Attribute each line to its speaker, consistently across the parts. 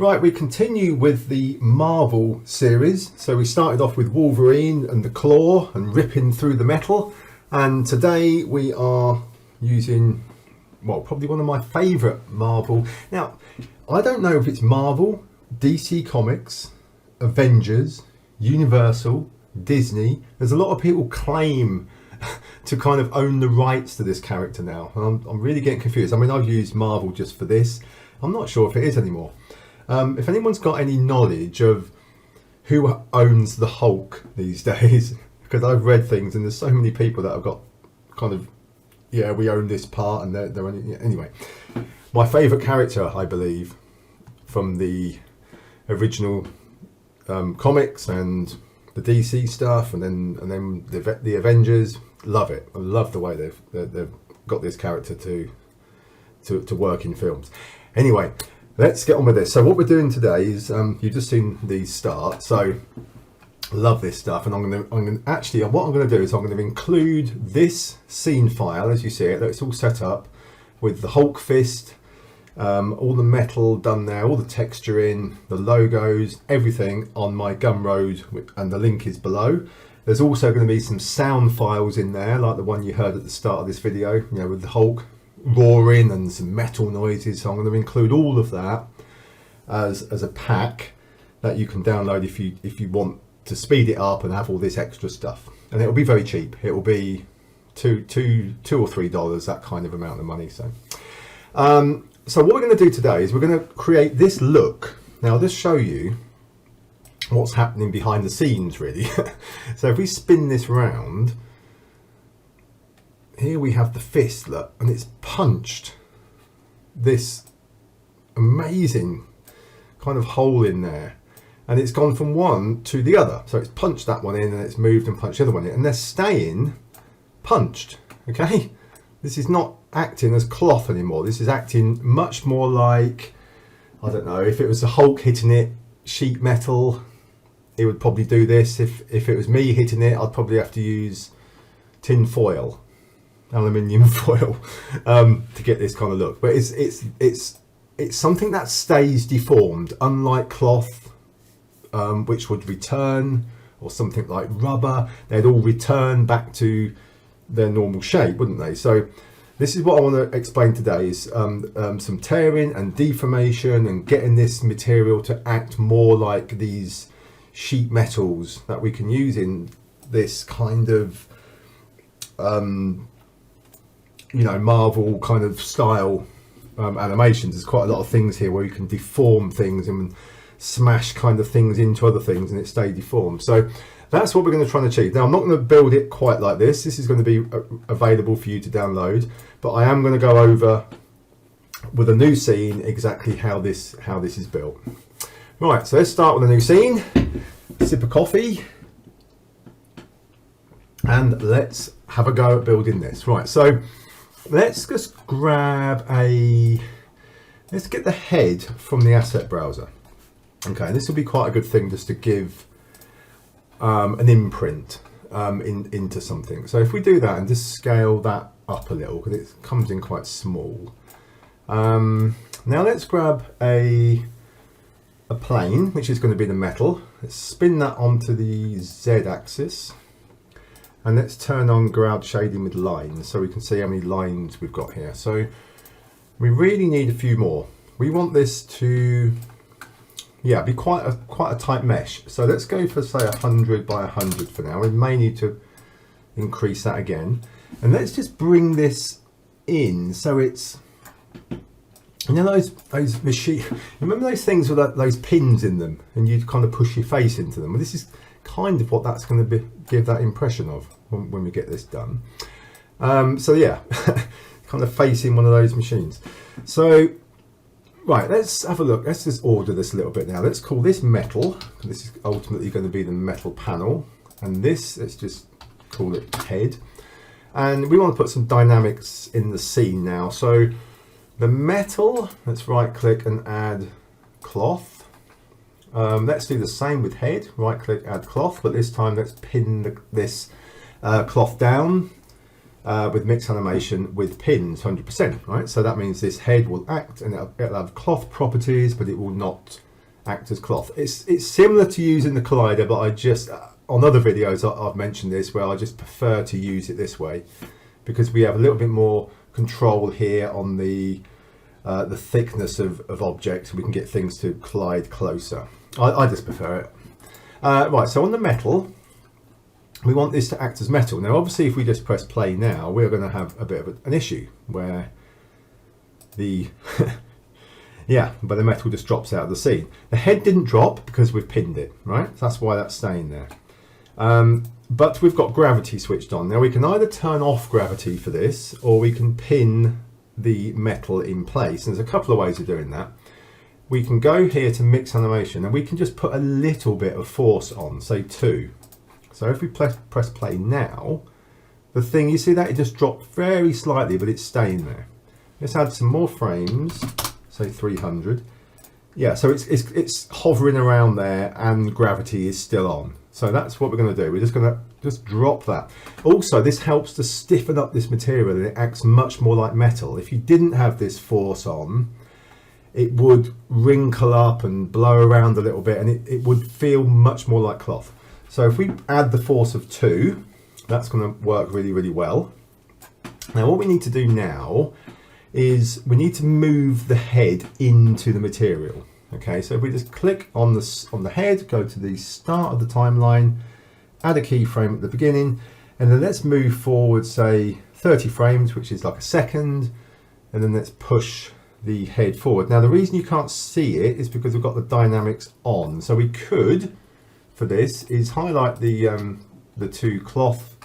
Speaker 1: Right, we continue with the Marvel series. So we started off with Wolverine and the claw and ripping through the metal. And today we are using, well, probably one of my favourite Marvel. Now, I don't know if it's Marvel, DC Comics, Avengers, Universal, Disney. There's a lot of people claim to kind of own the rights to this character now. And I'm really getting confused. I mean, I've used Marvel just for this. I'm not sure if it is anymore. If anyone's got any knowledge of who owns the Hulk these days, because I've read things and there's so many people that have got kind of, yeah, we own this part and they're only, yeah. Anyway, my favourite character, I believe, from the original comics and the DC stuff, and then the Avengers, love it. I love the way they've got this character to work in films. Anyway, let's get on with this. So what we're doing today is you've just seen these start. So love this stuff, and what I'm going to do is I'm going to include this scene file as you see it. It's all set up with the Hulk fist, all the metal done there, all the texturing, the logos, everything on my Gumroad, and the link is below. There's also going to be some sound files in there, like the one you heard at the start of this video, you know, with the Hulk roaring and some metal noises. So I'm going to include all of that as a pack that you can download if you want to speed it up and have all this extra stuff. And it will be very cheap. It will be $2 or $3, that kind of amount of money. So what we're going to do today is we're going to create this look. Now I'll just show you what's happening behind the scenes, really. So if we spin this round, here we have the fist, look, and it's punched this amazing kind of hole in there, and it's gone from one to the other. So it's punched that one in and it's moved and punched the other one in, and they're staying punched. Okay, this is not acting as cloth anymore. This is acting much more like, I don't know, if it was the Hulk hitting it, sheet metal, it would probably do this. If it was me hitting it, I'd probably have to use tin foil, aluminium foil, to get this kind of look. But it's something that stays deformed, unlike cloth, which would return, or something like rubber. They'd all return back to their normal shape, wouldn't they? So this is what I want to explain today, is some tearing and deformation and getting this material to act more like these sheet metals that we can use in this kind of Marvel kind of style animations. There's quite a lot of things here where you can deform things and smash kind of things into other things and it stay deformed. So that's what we're going to try and achieve. Now I'm not going to build it quite like this. This is going to be available for you to download, but I am going to go over with a new scene exactly how this is built. Right, so let's start with a new scene. Sip of coffee, and let's have a go at building this. Right, so let's just let's get the head from the asset browser. Okay, this will be quite a good thing just to give an imprint into something. So if we do that and just scale that up a little, because it comes in quite small. Now let's grab a plane, which is going to be the metal. Let's spin that onto the Z axis, and let's turn on ground shading with lines so we can see how many lines we've got here. So we really need a few more. We want this to, yeah, be quite a tight mesh. So let's go for, say, 100 by 100 for now. We may need to increase that again, and let's just bring this in so it's, you know, those machine, remember those things with those pins in them, and you kind of push your face into them? Well, this is kind of what that's going to give that impression of when we get this done. So yeah, kind of facing one of those machines. So right, let's have a look. Let's just order this a little bit now. Let's call this metal. This is ultimately going to be the metal panel, and this, let's just call it head. And we want to put some dynamics in the scene now. So the metal, let's right click and add cloth. Let's do the same with head, right click, add cloth, but this time let's pin this cloth down with mix animation with pins 100%, right? So that means this head will act and it'll have cloth properties, but it will not act as cloth. It's similar to using the collider, but I just, on other videos I've mentioned this, where I just prefer to use it this way because we have a little bit more control here on the thickness of objects. We can get things to collide closer. I just prefer it. Right, so on the metal, we want this to act as metal. Now obviously if we just press play now, we're going to have a bit of an issue where the yeah, but the metal just drops out of the scene. The head didn't drop because we've pinned it, right? So that's why that's staying there. But we've got gravity switched on. Now we can either turn off gravity for this, or we can pin the metal in place. And there's a couple of ways of doing that. We can go here to mix animation and we can just put a little bit of force on, say 2. So if we press play now, the thing, you see that it just dropped very slightly, but it's staying there. Let's add some more frames, say 300. Yeah, so it's hovering around there and gravity is still on. So that's what we're going to do. We're just going to drop that. Also, this helps to stiffen up this material and it acts much more like metal. If you didn't have this force on, it would wrinkle up and blow around a little bit and it would feel much more like cloth. So if we add the force of 2, that's going to work really, really well. Now what we need to do now is we need to move the head into the material. Okay, so if we just click on the head, go to the start of the timeline, add a keyframe at the beginning, and then let's move forward, say 30 frames, which is like a second, and then let's push the head forward. Now the reason you can't see it is because we've got the dynamics on. So we could, for this, is highlight the 2 cloth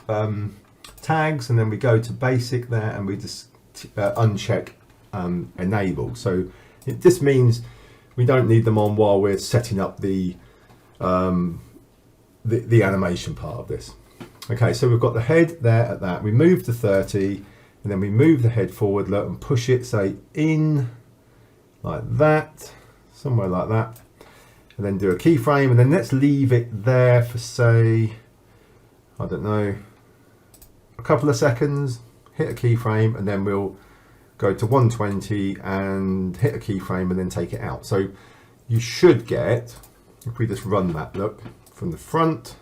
Speaker 1: tags, and then we go to basic there, and we just uncheck enable. So it just means we don't need them on while we're setting up the animation part of this. Okay, so we've got the head there at that. We move to 30, and then we move the head forward, look, and push it, say, in like that, somewhere like that, and then do a keyframe, and then let's leave it there for, say, I don't know, a couple of seconds, hit a keyframe, and then we'll go to 120 and hit a keyframe and then take it out. So you should get, if we just run that, look, from the front,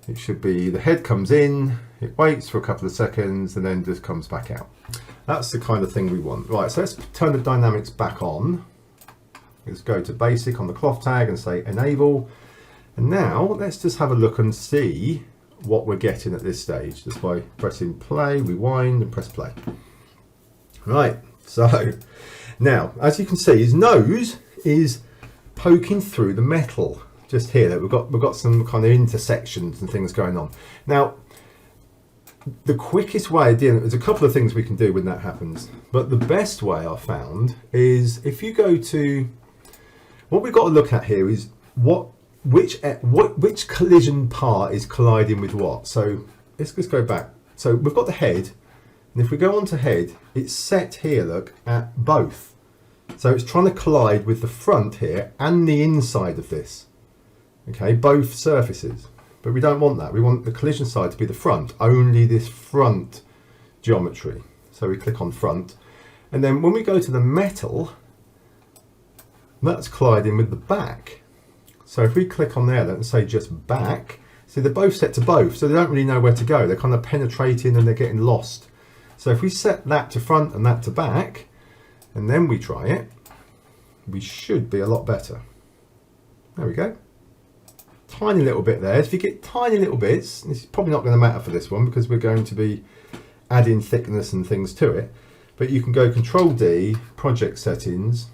Speaker 1: it should be the head comes in, it waits for a couple of seconds and then just comes back out. That's the kind of thing we want. Right, so let's turn the dynamics back on. Let's go to basic on the cloth tag and say enable. And now let's just have a look and see what we're getting at this stage, just by pressing play, rewind and press play. Right, so now as you can see, his nose is poking through the metal just here. That we've got some kind of intersections and things going on. Now the quickest way of dealing, there's a couple of things we can do when that happens, but the best way I found is if you go to, what we've got to look at here is which collision part is colliding with what. So let's just go back. So we've got the head, and if we go on to head, it's set here, look, at both. So it's trying to collide with the front here and the inside of this. Okay, both surfaces. But we don't want that. We want the collision side to be the front, only this front geometry. So we click on front. And then when we go to the metal, that's colliding with the back. So if we click on there and say just back, see they're both set to both, so they don't really know where to go. They're kind of penetrating and they're getting lost. So if we set that to front and that to back, and then we try it, we should be a lot better. There we go. Tiny little bit there. If you get tiny little bits, it's probably not going to matter for this one because we're going to be adding thickness and things to it. But you can go Control D, Project Settings,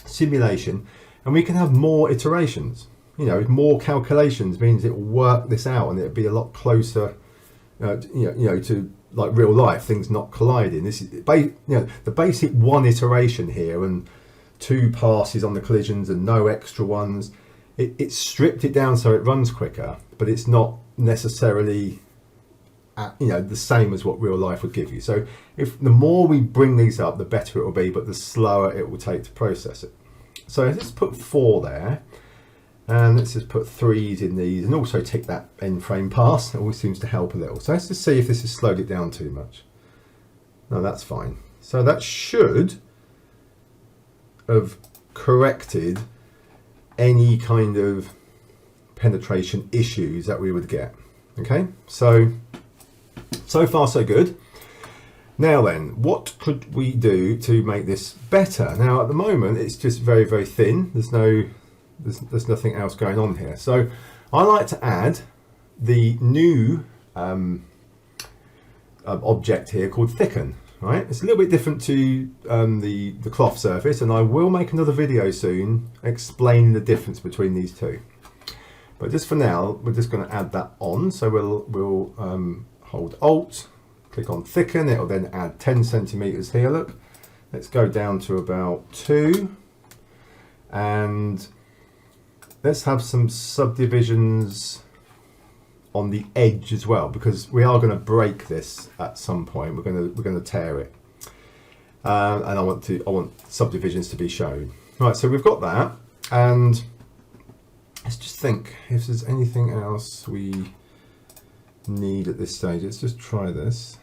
Speaker 1: Simulation, and we can have more iterations. You know, more calculations means it will work this out and it'll be a lot closer, to like real life, things not colliding. This is, the basic one iteration here and 2 passes on the collisions and no extra ones. It's stripped it down so it runs quicker, but it's not necessarily the same as what real life would give you. So if the more we bring these up, the better it will be, but the slower it will take to process it. So let's put 4 there, and let's just put 3s in these, and also tick that end frame pass. It always seems to help a little. So let's just see if this has slowed it down too much. No, that's fine. So that should have corrected any kind of penetration issues that we would get. Okay, so far so good. Now then, what could we do to make this better? Now at the moment it's just very, very thin. There's nothing else going on here. So I like to add the new object here called Thicken. Right, it's a little bit different to the cloth surface, and I will make another video soon explaining the difference between these two. But just for now, we're just going to add that on. So we'll hold Alt, click on Thicken. It'll then add 10 centimeters here. Look, let's go down to about 2, and let's have some subdivisions on the edge as well, because we are going to break this at some point. We're going to tear it, and I want subdivisions to be shown. Right, so we've got that, and let's just think if there's anything else we need at this stage. Let's just try this.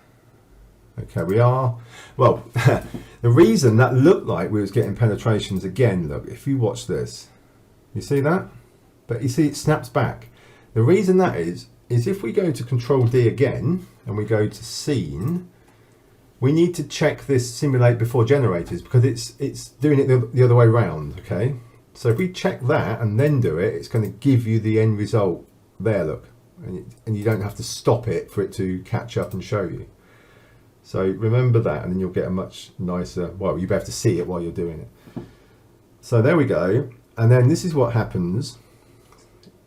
Speaker 1: Okay, we are, well, the reason that looked like we was getting penetrations again, look, if you watch this, you see that? But you see it snaps back. The reason that is if we go to Control D again and we go to Scene, we need to check this Simulate Before Generators, because it's doing it the other way around. Okay, so if we check that and then do it, it's going to give you the end result there, look, and you don't have to stop it for it to catch up and show you. So remember that, and then you'll get a much nicer, well, you have to see it while you're doing it. So there we go. And then this is what happens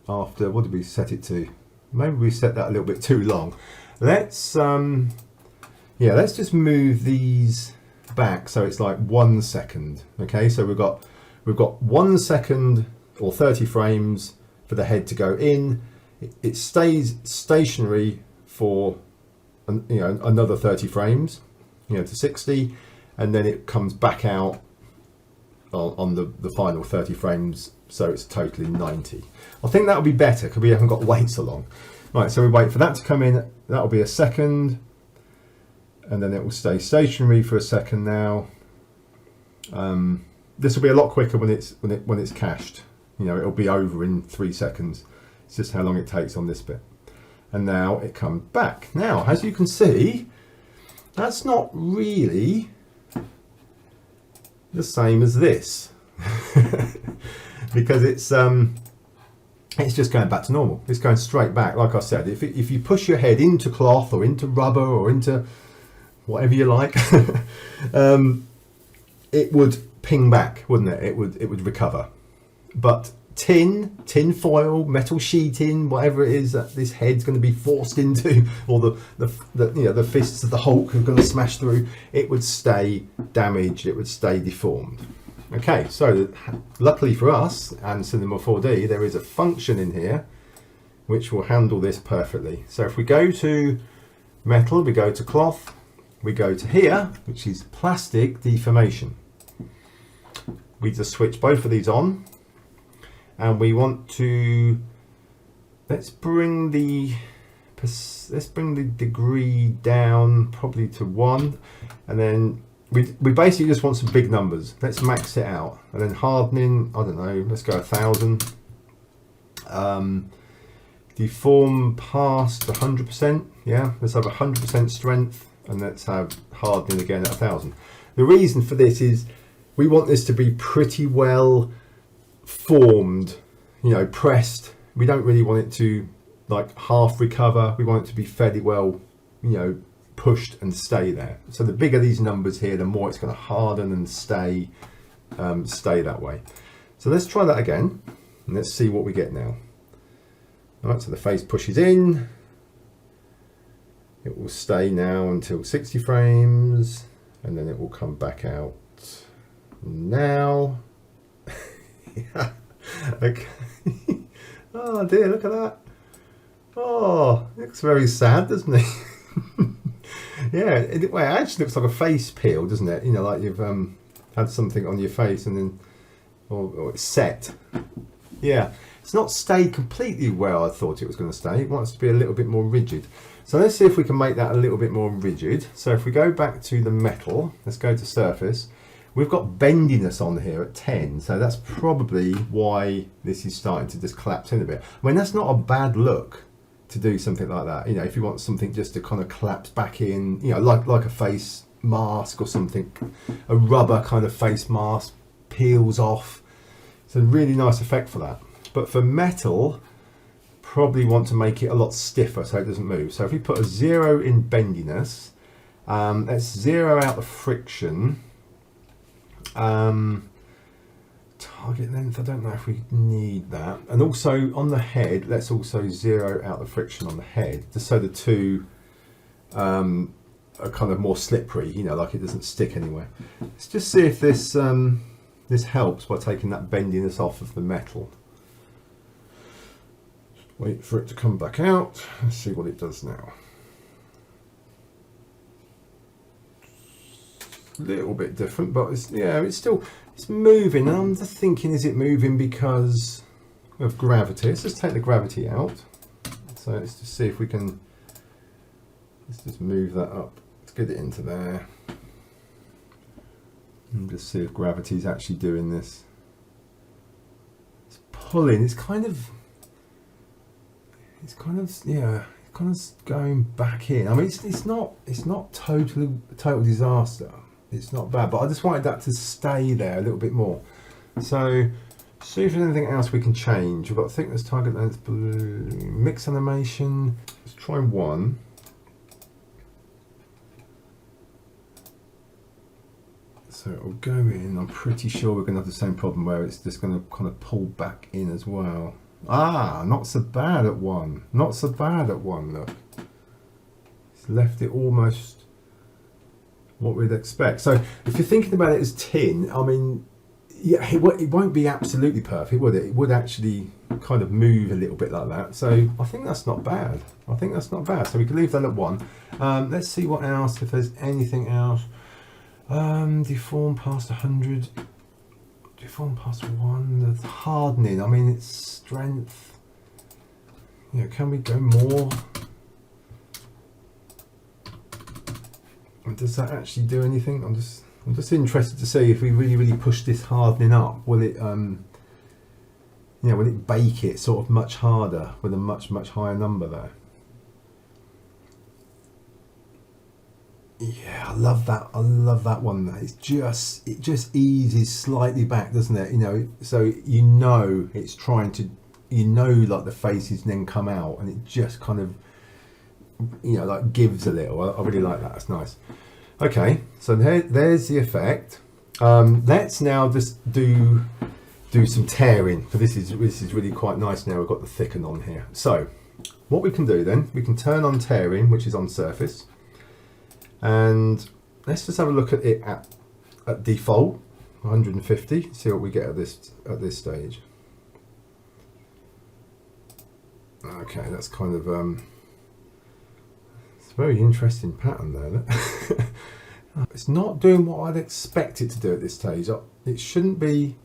Speaker 1: after, what did we set it to? Maybe we set that a little bit too long. Let's let's just move these back so it's like 1 second. Okay, so we've got 1 second or 30 frames for the head to go in. It stays stationary for another 30 frames, to 60, and then it comes back out on the final 30 frames, so it's totally 90. I think that'll be better because we haven't got to wait so long. Right, so we wait for that to come in. That'll be a second, and then it will stay stationary for a second now. This will be a lot quicker when it's cached. It'll be over in 3 seconds. It's just how long it takes on this bit. And now it comes back. Now, as you can see, that's not really the same as this. Because it's just going back to normal. It's going straight back. Like I said, if you push your head into cloth or into rubber or into whatever you like, it would ping back, wouldn't it? It would recover. But tin foil, metal sheeting, whatever it is that this head's going to be forced into, or the fists of the Hulk are going to smash through, it would stay damaged. It would stay deformed. Okay, so luckily for us and Cinema 4D, there is a function in here which will handle this perfectly. So if we go to metal, we go to cloth, we go to here, which is Plastic Deformation. We just switch both of these on, and we want to, let's bring the degree down probably to 1, and then we basically just want some big numbers. Let's max it out, and then hardening, I don't know, let's go 1000. Deform past 100%, yeah, let's have 100% strength, and let's have hardening again at 1000. The reason for this is we want this to be pretty well formed, pressed. We don't really want it to like half recover. We want it to be fairly well, pushed and stay there. So the bigger these numbers here, the more it's going to harden and stay that way. So let's try that again, and let's see what we get now. All right, so the face pushes in. It will stay now until 60 frames, and then it will come back out now. Yeah. Okay. Oh dear, look at that. Oh, it looks very sad, doesn't it? Yeah, it actually looks like a face peel, doesn't it? Like you've had something on your face and then, or it's set. Yeah, it's not stayed completely where I thought it was going to stay. It wants to be a little bit more rigid. So let's see if we can make that a little bit more rigid. So if we go back to the metal, let's go to surface. we've got bendiness on here at 10, so that's probably why this is starting to just collapse in a bit. I mean, that's not a bad look to do something like that. You know, if you want something just to kind of collapse back in, you know, like a face mask or something, a rubber kind of face mask peels off. It's a really nice effect for that. But for metal, probably want to make it a lot stiffer so it doesn't move. So if we put a 0 in bendiness, let's 0 out the friction. Target length, I don't know if we need that. And also on the head, let's also 0 out the friction on the head, just so the two are kind of more slippery, you know, like it doesn't stick anywhere. Let's just see if this this helps by taking that bendiness off of the metal. Wait for it to come back out. Let's see what it does now. A little bit different, but it's, yeah, it's still, it's moving. And I'm just thinking, is it moving because of gravity? Let's just take the gravity out. So let's just see if we can, let's just move that up. Let's get it into there. And just see if gravity's actually doing this. It's pulling, it's kind of, yeah, kind of going back in. I mean, it's not total disaster. It's not bad, but I just wanted that to stay there a little bit more. So, see if there's anything else we can change. We've got thickness, target length, blue, mix animation. Let's try one. So it'll go in. I'm pretty sure we're going to have the same problem where it's just going to kind of pull back in as well. Ah, not so bad at one. Not so bad at one, look. It's left it almost what we'd expect. So if you're thinking about it as tin, I mean, yeah, it won't be absolutely perfect, would it? It would actually kind of move a little bit like that. So I think that's not bad. I think that's not bad. So we can leave that at 1. Let's see what else, if there's anything else. Deform past 100. Deform past 1. The hardening, I mean, it's strength. Yeah, can we go more? Does that actually do anything? I'm just interested to see if we really push this hardening up. Will it, you know, will it bake it sort of much harder with a much higher number there? Yeah, I love that. I love that one. It just eases slightly back, doesn't it? You know, so you know it's trying to, you know, like the faces then come out, and it just kind of, you know, like gives a little. I really like that. That's nice. Okay, so there's the effect. Let's now just do some tearing. So this is really quite nice. Now we've got the thicken on here. So what we can do then, we can turn on tearing, which is on surface, and let's just have a look at it at default 150. See what we get at this stage. Okay, that's kind of very interesting pattern there. It's not doing what I'd expect it to do at this stage. It shouldn't be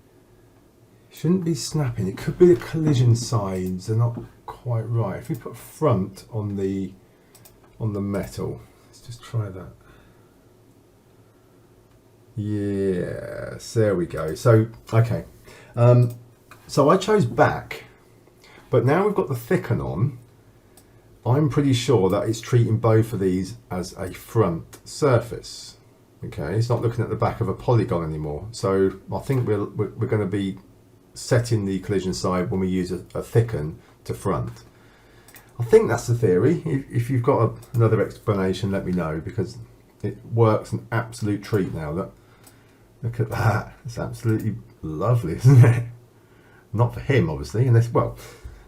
Speaker 1: snapping. It could be the collision sides are not quite right. If we put front on the metal, let's just try that. Yes, there we go. So okay, so I chose back, but now we've got the thicken on. I'm pretty sure that it's treating both of these as a front surface. Okay, it's not looking at the back of a polygon anymore. So I think we're going to be setting the collision side when we use a thicken to front. I think that's the theory. If you've got another explanation, let me know, because it works an absolute treat now. Look at that. It's absolutely lovely, isn't it? Not for him, obviously, unless, well,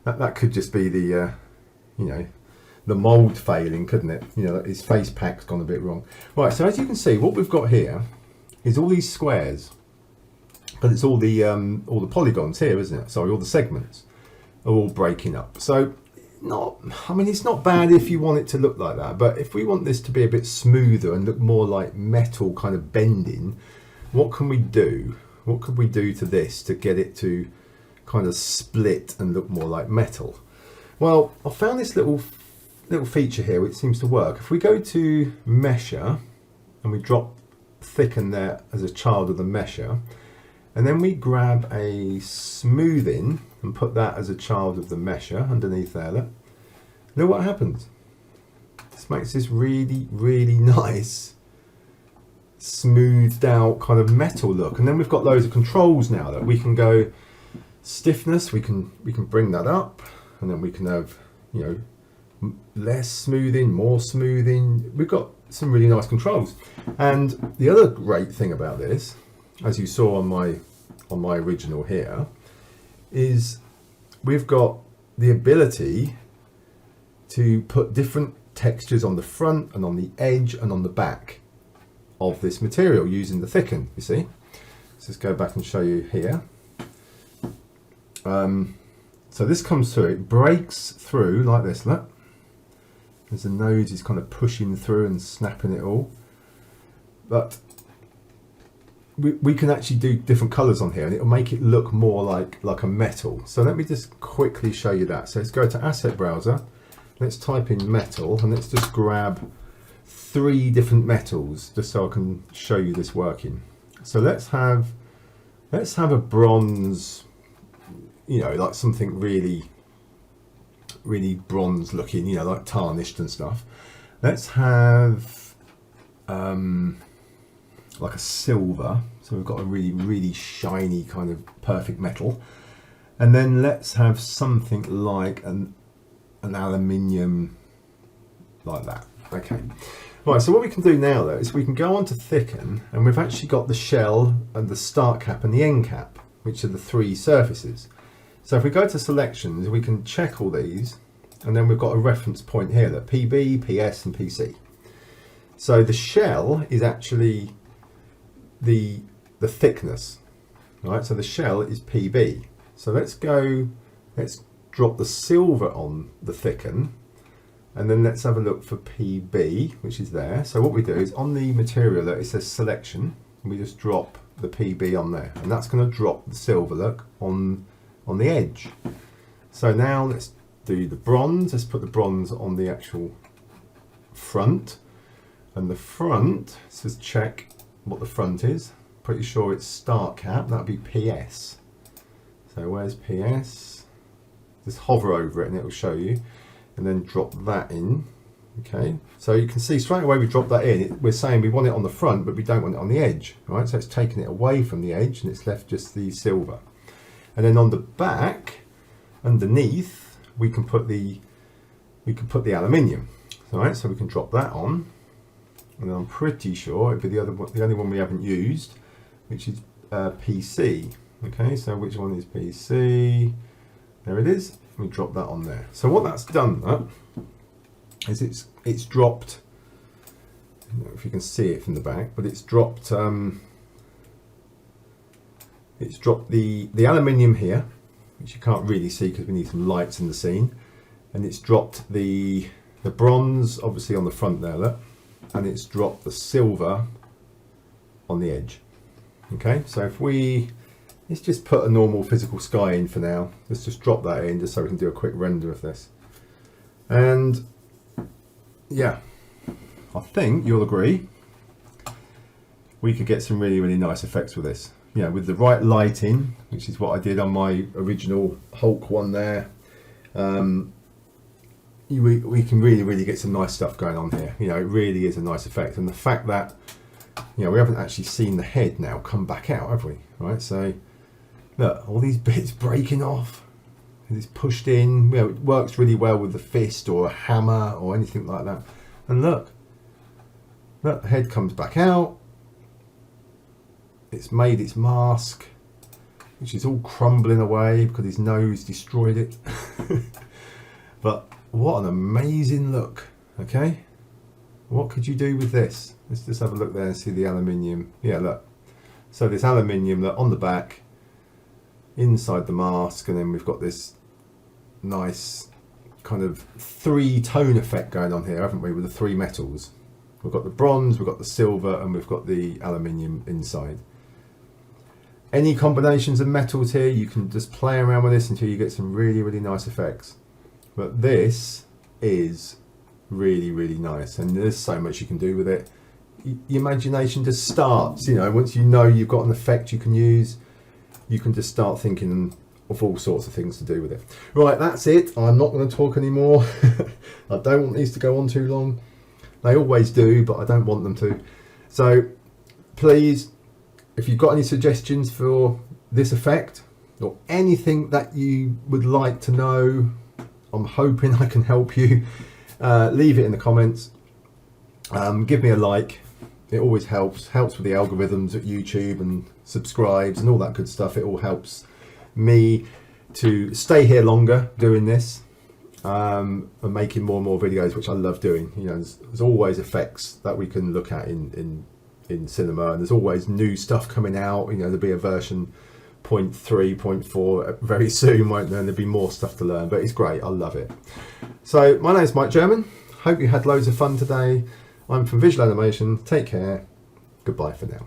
Speaker 1: that could just be the, you know, the mould failing, couldn't it? You know, his face pack's gone a bit wrong. Right, so as you can see, what we've got here is all these squares, but it's all the polygons here, isn't it? Sorry, all the segments are all breaking up. So I mean, it's not bad if you want it to look like that, but if we want this to be a bit smoother and look more like metal kind of bending, what can we do? What could we do to this to get it to kind of split and look more like metal? Well, I found this little feature here which seems to work. If we go to measure and we drop thicken there as a child of the mesher, and then we grab a smoothing and put that as a child of the mesher underneath there. Look what happens. This makes this really, really nice, smoothed out kind of metal look. And then we've got loads of controls now that we can go stiffness. We can bring that up, and then we can have, you know, less smoothing, more smoothing. We've got some really nice controls. And the other great thing about this, as you saw on my original here, is we've got the ability to put different textures on the front and on the edge and on the back of this material using the thicken, you see. Let's just go back and show you here. So this comes through, it breaks through like this, look. As the nose is kind of pushing through and snapping it all. But we can actually do different colours on here, and it'll make it look more like a metal. So let me just quickly show you that. So let's go to Asset Browser. Let's type in metal, and let's just grab 3 different metals just so I can show you this working. So let's have a bronze, you know, like something really bronze looking, you know, like tarnished and stuff. Let's have like a silver, so we've got a really shiny kind of perfect metal. And then let's have something like an aluminium, like that. Okay, right, so what we can do now though is we can go on to thicken, and we've actually got the shell and the start cap and the end cap, which are the 3 surfaces. So if we go to selections, we can check all these, and then we've got a reference point here, that PB, PS and PC. So the shell is actually the thickness, right? So the shell is PB. So let's drop the silver on the thicken, and then let's have a look for PB, which is there. So what we do is on the material that it says selection, we just drop the PB on there, and that's going to drop the silver look on the edge. So now let's do the bronze. Let's put the bronze on the actual front, and the front, let's just check what the front is. Pretty sure it's start cap, that'd be PS. So where's PS? Just hover over it and it will show you, and then drop that in. Okay, so you can see straight away we drop that in. We're saying we want it on the front, but we don't want it on the edge, right? So it's taking it away from the edge, and it's left just the silver. And then on the back, underneath, we can put the aluminium. All right, so we can drop that on, and I'm pretty sure it'd be the only one we haven't used, which is PC. Okay, so which one is PC? There it is. We drop that on there. So what that's done is it's dropped. I don't know if you can see it from the back, but it's dropped. It's dropped the aluminium here, which you can't really see because we need some lights in the scene, and it's dropped the bronze obviously on the front there, look, and it's dropped the silver on the edge. Okay, so if let's just put a normal physical sky in for now. Let's just drop that in just so we can do a quick render of this. And yeah, I think you'll agree we could get some really nice effects with this. You know, with the right lighting, which is what I did on my original Hulk one there. We can really get some nice stuff going on here. You know, it really is a nice effect, and the fact that, you know, we haven't actually seen the head now come back out, have we? Right, so look, all these bits breaking off, it's pushed in. You know, it works really well with the fist or a hammer or anything like that. And look, the head comes back out. It's made its mask, which is all crumbling away because his nose destroyed it. But what an amazing look. Okay, what could you do with this? Let's just have a look there and see the aluminium. Yeah, look, so this aluminium, look, on the back, inside the mask, and then we've got this nice kind of 3-tone effect going on here, haven't we, with the 3 metals. We've got the bronze, we've got the silver, and we've got the aluminium inside. Any combinations of metals here, you can just play around with this until you get some really nice effects. But this is really nice, and there's so much you can do with it. your imagination just starts. You know, once you know you've got an effect you can use, you can just start thinking of all sorts of things to do with it. Right, that's it. I'm not going to talk anymore. I don't want these to go on too long. They always do, but I don't want them to. So please, if you've got any suggestions for this effect or anything that you would like to know, I'm hoping I can help you. Leave it in the comments. Give me a like. It always helps with the algorithms at YouTube and subscribes and all that good stuff. It all helps me to stay here longer doing this, and making more and more videos, which I love doing. You know, there's always effects that we can look at in cinema, and there's always new stuff coming out. You know, there'll be a version 0.3, 0.4 very soon, won't there? And there'll be more stuff to learn, but it's great. I love it. So my name's Mike German. Hope you had loads of fun today. I'm from Visual Animation. Take care. Goodbye for now.